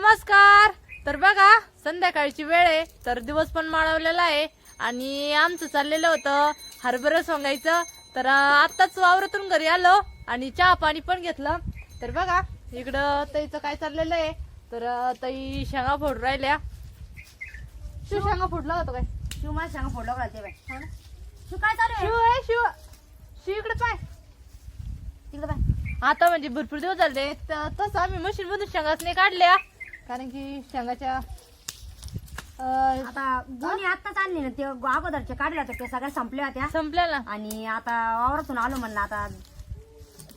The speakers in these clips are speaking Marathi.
नमस्कार. तर बघा संध्याकाळची वेळ आहे, तर दिवस पण माळवलेला आहे आणि आमचं चाललेलं होतं हरभरा सोंगायचं. तर आत्ताच वावरातून घरी आलो आणि चहा पाणी पण घेतलं. तर बघा इकडं ताईचं काय चाललेलं आहे, तर ताई शेंगा फोडून राहिल्या. शिव शेंगा फोडला होता काय? शिव मला शेंगा फोडला का ते बाई? हो ना? शिव काय चालू आहे? शिव आहे शिव. शिव इकडे पाय. तिकडे बाई आता म्हणजे भरपूर दिवस झाले तसं आम्ही मशीन मधून शेंगाच नाही काढल्या, कारण की शेंगाच्या आता गोणी आत्ताच आणली ना, ते अगोदरचे काढल्या होत्या, ते सगळ्या संपल्या होत्या संपल्या ना. आणि आता वावरातून आलो म्हणलं आता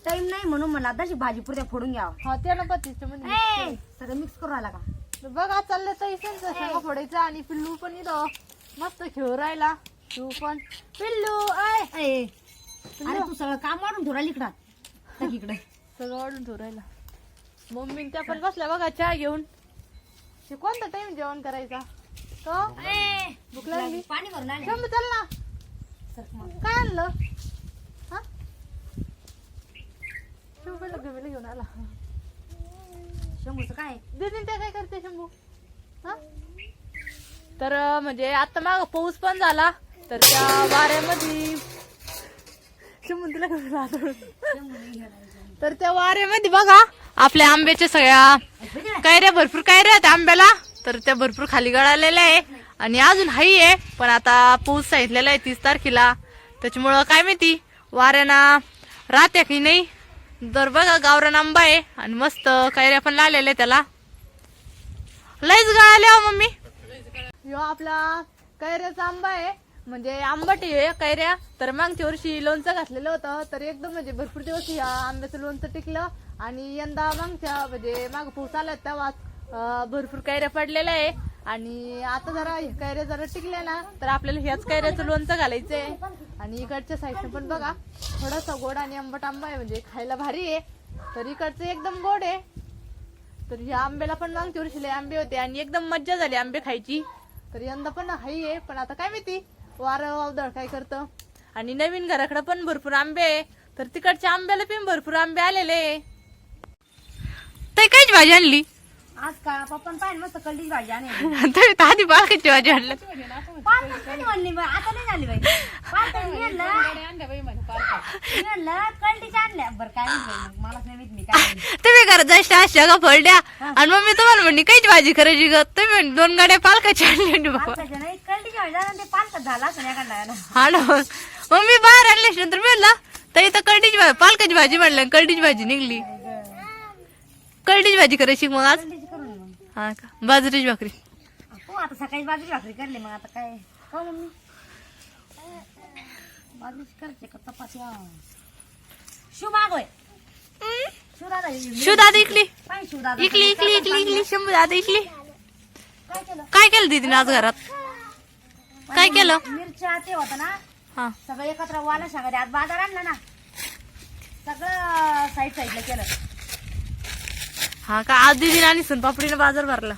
टाइम नाही म्हणून म्हणलं आताशी भाजी पुऱ्या फोडून घ्यावं. हा ते ना पत्तीस मध्ये सगळं मिक्स करून राहिला का? बघा चाललं तर इसनचं शेंगा फोडायचं आणि पिल्लू पण इथं मस्त खेळू राहिला. तू पण पिल्लू अरे तू सगळं काम वाढून ठेवला इकडं इकडे सगळं वाढून ठेवू राहिला. मम्मी त्या पण बसल्या बघा चहा घेऊन. ते कोणता टाइम जेवण करायचा तो? भूक लागली. पाणी भरून आले. शंभू चल ना. काय आणलं? हा शंभू गमिला घेऊन आला. शंभूचं काय दीदी त्या काय करते शंभू? हा तर म्हणजे आता माग पाऊस पण झाला, तर त्या वाऱ्यामध्ये शंभू तुला घेऊन आलो. तर त्या वाऱ्यामध्ये बघा आपल्या आंब्याच्या सगळ्या कैऱ्या, भरपूर कैऱ्या आहेत आंब्याला, तर त्या भरपूर खाली गळालेल्या आहे आणि अजून हाई आहे. पण आता पाऊस सांगितलेला आहे 30 तारखेला, त्याच्यामुळं काय माहिती वाऱ्याना राहत्या की नाही. तर बघा गावरान आंबा आहे आणि मस्त कैऱ्या पण लावलेल्या त्याला. लयच गळाल्या हो मम्मी. ह्यो आपला कैऱ्याचा आंबा आहे, म्हणजे आंबट आहे कैऱ्या. तर मागच्या वर्षी लोणचं घातलेलं होतं, तर एकदम म्हणजे भरपूर दिवस या आंब्याचं लोणचं टिकलं आणि यंदा मागच्या म्हणजे माग पाऊस आला तेव्हाच भरपूर कैऱ्या पडलेल्या आहे. आणि आता जरा कैऱ्या जरा टिकल्या ना, तर आपल्याला ह्याच कैऱ्याचं लोणचं घालायचंय. आणि इकडच्या साईडनं पण बघा थोडासा गोड आणि आंबट आंबा आहे, म्हणजे खायला भारी आहे. तर इकडचं एकदम गोड आहे. तर ह्या आंब्याला पण मागच्या वर्षी लय आंबे होते आणि एकदम मज्जा झाली आंबे खायची. तर यंदा पण हाई आहे, पण आता काय माहिती वारं वावदळ काय करतं. आणि नवीन घराकडे पण भरपूर आंबे आहे, तर तिकडच्या आंब्याला पण भरपूर आंबे आलेले. ताई कायची भाजी आणली आज का? पप्पन पाहिजे मस्त कल्लीची भाजी आणि आधी पालकाची भाजी आणली. म्हणली आता नाही झाली बाई. कल्लीच्या आणल्या बरं काय नाही मलाच नाही माहित मी काय. तुम्ही घरात जायच्या शेंगा फोडल्या आणि मग मी तुम्हाला म्हणली कायची भाजी करायची ग, तुम्ही 2 गाड्या पालकाची आणली. बाबा नाही कल्लीची भाजी आणि ते पालकात झाला असं एखादा. हा ना, मग मी बाहेर आणल्यानंतर म्हणलं ताई तर कळडीची भाजी पालकाची भाजी म्हणलं, कळडीची भाजी निघली. कळडीची भाजी करायची मग आज. हा का? बाजरीची भाकरी. हो आता सकाळी बाजरी भाकरी करली, मग आता काय हो मम्मी बाजरीची करते का चपाती? शिव मागोय शिवदादा शिवदादा इकली पाय शिवदादा इकली इकली इकली इकली शंभू दादा इकली. काय केलं? काय केलं दीदीने आज घरात? काय केलं? मिरच्या ते होतं ना हा सगळं एकत्र वाला सांगा. आज बाजार आणला ना, सगळं साईड साईडला केलं. हा का? आज दीदीने आणि सोनपापडीने बाजार भरला.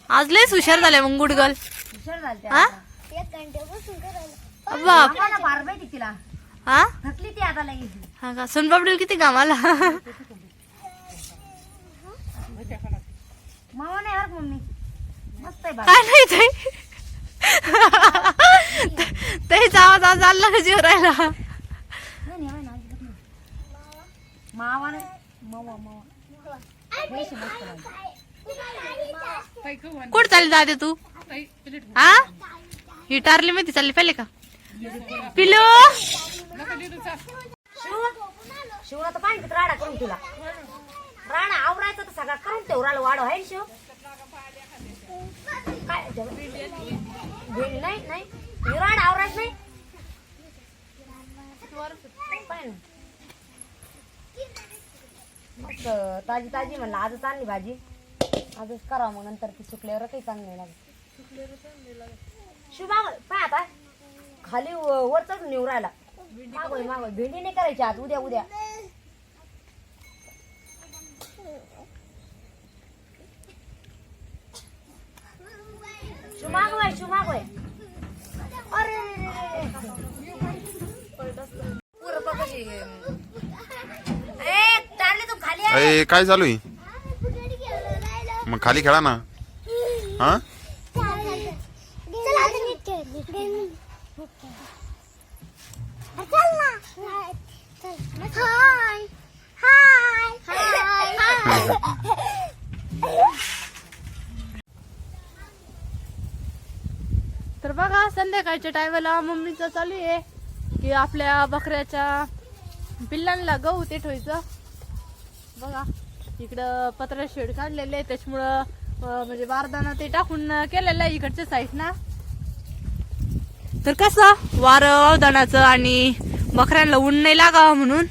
आज लयच हुशार झाल्या मग गुडगल. हुशार झालते हा बाप. आम्हाला फार माहिती तिला हा थकली ती आता लगेच. हा का? सोनपापडीला किती कामाला. मावा नाही हर मम्मी मस्त आहे काय नाही ताई. त्याचा आवाज आज आला का जीव राहिला. मावा नाही मावा मावा कुठं चालली दादे तू? हा ही टारली मध्ये चालली पहिले का पिलू? शिवला तर पाहिजे राडा करून तुला राडा आवरायचं तर सगळं करून तेवढा वाढव आहे शिव. काय भेंडी नाही नाही राडा आवरायच नाही. मस्त ताजी ताजी म्हणलं आजच आणली भाजी, आजच करा मग नंतर ती सुकल्यावर काही चांगली नाही लागत. शिव माग पाय आता खाली वर चढून येऊ राहिला. मागोय मागोय भेंडी नाही करायची आज, उद्या उद्या. शिव मागोय अरे अरे काय चालू आहे? मग खाली खेळा ना. हा तर बघा संध्याकाळच्या टायमाला मम्मीचं चालू आहे की आपल्या बकऱ्याच्या पिल्लांना गहू ते ठेवायचं. बघा इकडं पत्रा शेड काढलेले आहे, त्याच्यामुळं म्हणजे बारदाना ते टाकून केलेलं आहे इकडच्या साईडना. तर कसं वारं अवदानाचं आणि बकऱ्यांना ऊन नाही लागावं म्हणून.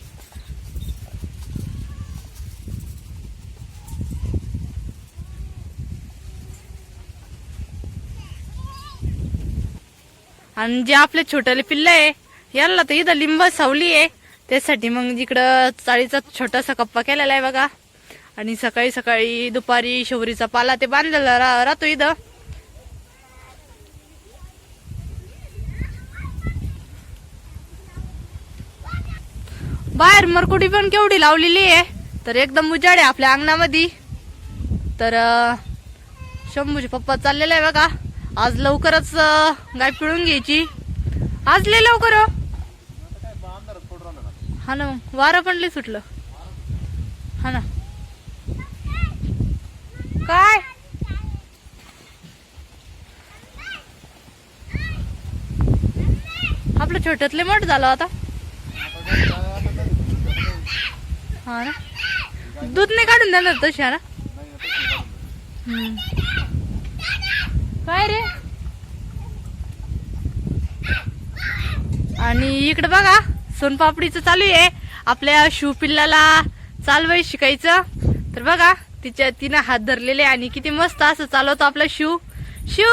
आणि जे आपले छोटेले पिल्ल आहे याला तर इथं लिंब सावली आहे, त्यासाठी मग इकडं चाळीचा छोटासा कप्पा केलेला आहे बघा. आणि सकाळी सकाळी दुपारी शौरीचा पाला ते बांधलेला राहतो इथं. बाहेर मरकुटी पण केवढी लावलेली आहे, तर एकदम उजाड आहे आपल्या अंगणामध्ये. तर शंभूचे पप्पा चाललेला आहे बघा. आज लवकरच गाय पिळून घ्यायची. आज लय लवकर हो. हा ना, मग वारं पण लय सुटलं. हा ना. काय आपलं छोट्यातले मोठ झालं आता. हा ना, दूध नाही काढून देणार तशी. हा ना. काय रे. आणि इकडे बघा सोनपापडीचं चालू आहे आपल्या शिव पिल्लाला चालवाय शिकायचं. तर बघा तिनं हात धरलेले आणि किती मस्त असं चालवतो आपला शिव. शिव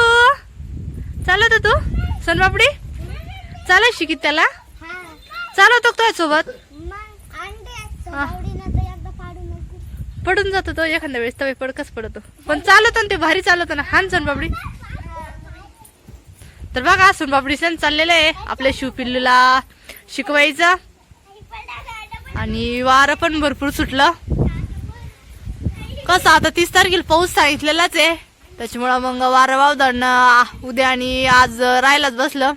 चालवतो तू सोनपापडी चालत शिकित त्याला चालवतो तो सोबत. पडून जातो तो एखाद्या वेळेस तवे पडकच पडतो, पण चालवतो ना ते भारी चालवतो ना. हान सोनपापडी. तर बघा सोनपापडी सण चाललेलं आहे आपल्या शिवपिल्लूला शिकवायचं. आणि वारं पण भरपूर सुटलं. कसं आता 30 तारखेला पाऊस सांगितलेलाच आहे, त्याच्यामुळं मग वारं वावदाळणं उद्या आणि आज राहायलाच बसलं.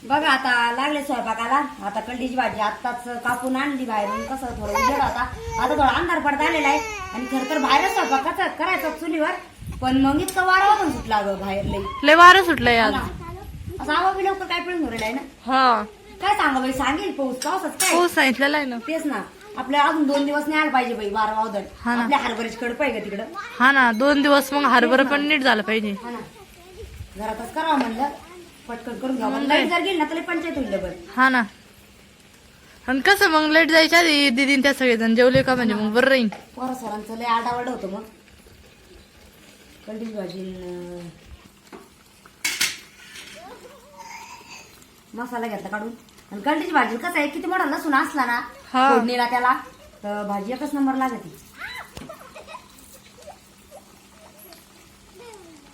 बघा आता लागले स्वयंपाकाला. आता कलडीची भाजी आत्ताच कापून आणली बाहेरून. कसं थोडं उजेड होता, आता थोडा अंधार पडता आलेला आहे. आणि खर तर बाहेरच स्वयंपाक करायचा चुलीवर, पण मग इतकं वारं पण सुटला ग बाहेर. लय वारं सुटलंय आज. असं आवा बी लवकर काय पण धरलं आहे ना. हा काय सांगा बाई, सांगेल पाऊस पावसाच काय. पाऊस सांगितलेला आहे ना. तेच ना, आपल्या अजून 2 दिवस नाही आला पाहिजे बाई वारं वावदळ. हा ना. आपल्या हरभऱ्याची कडप आहे का तिकडं. हा ना, 2 दिवस मग हरभरा पण नीट झालं पाहिजे. हा ना, घरातच करावं म्हणलं, पटकन करून घ्यावं. लाईट जर गेली ना तर पंचायत होईल डबल. हा ना. आणि कसं मग लेट जायच्या आधी दीदीन त्या सगळेजण जेवले का म्हणजे मग बरं राहील. पोरा सोरांचं लय आडावड होतं. मग कलडीची भाजी मसाला घेतला काढून. आणि कलडीची भाजी कसं आहे, किती मोठा लसूण असला ना हा. फोडणीला त्याला, तर भाजी एकच नंबर लागते.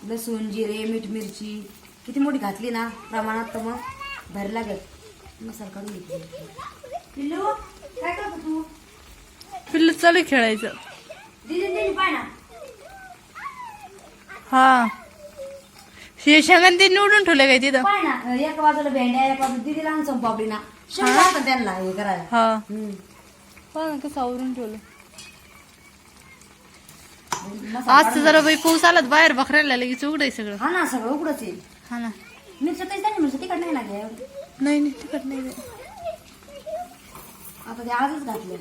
लसूण जिरे मीठ मिरची किती मोठी घातली ना प्रमाणात, तर मग भारी लागत. मसाला काढून घेतली. पिल्लू काय करतो तू. पिल्लू चालू खेळायचं. दिदी पाय ना. हा हे शेंगण ते निवडून ठेवले काय तिथं. पाय ना, एका बाजूला भेंड्या, एका बाजूला दिदी लहान सोनपापडी ना. शिवतात त्यांना हे करायला. हा हम्म. पहा ना कसं आवरून ठेवलं. मसाला आज तर जरा बाई पाऊस आला बाहेर बकऱ्याला लगेच उघडाय सगळं. हा ना, सगळं उघडच येईल. हा ना. मिरच्या तरी त्यांनी मिरच्या तिकड नाही लागल्या. नाही नाही तिकट नाही. आता ते आजच घातले.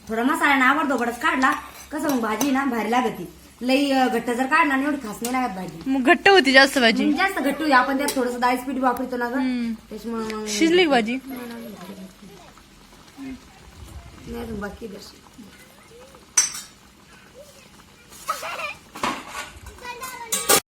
थोडा मसाल्याने आवडदोबडच काढला कसं मग भाजी ना भारी लागती. लई घट्ट जर काढला ना एवढी खास नाही लागत भाजी. मग घट्ट होती जास्त भाजी. मग जास्त घट्ट होती. आपण त्यात थोडस डाळीच पीठ वापरतो ना ग त्याच्यामुळे शिजली का भाजी? नाही अजून बाकी दर्शन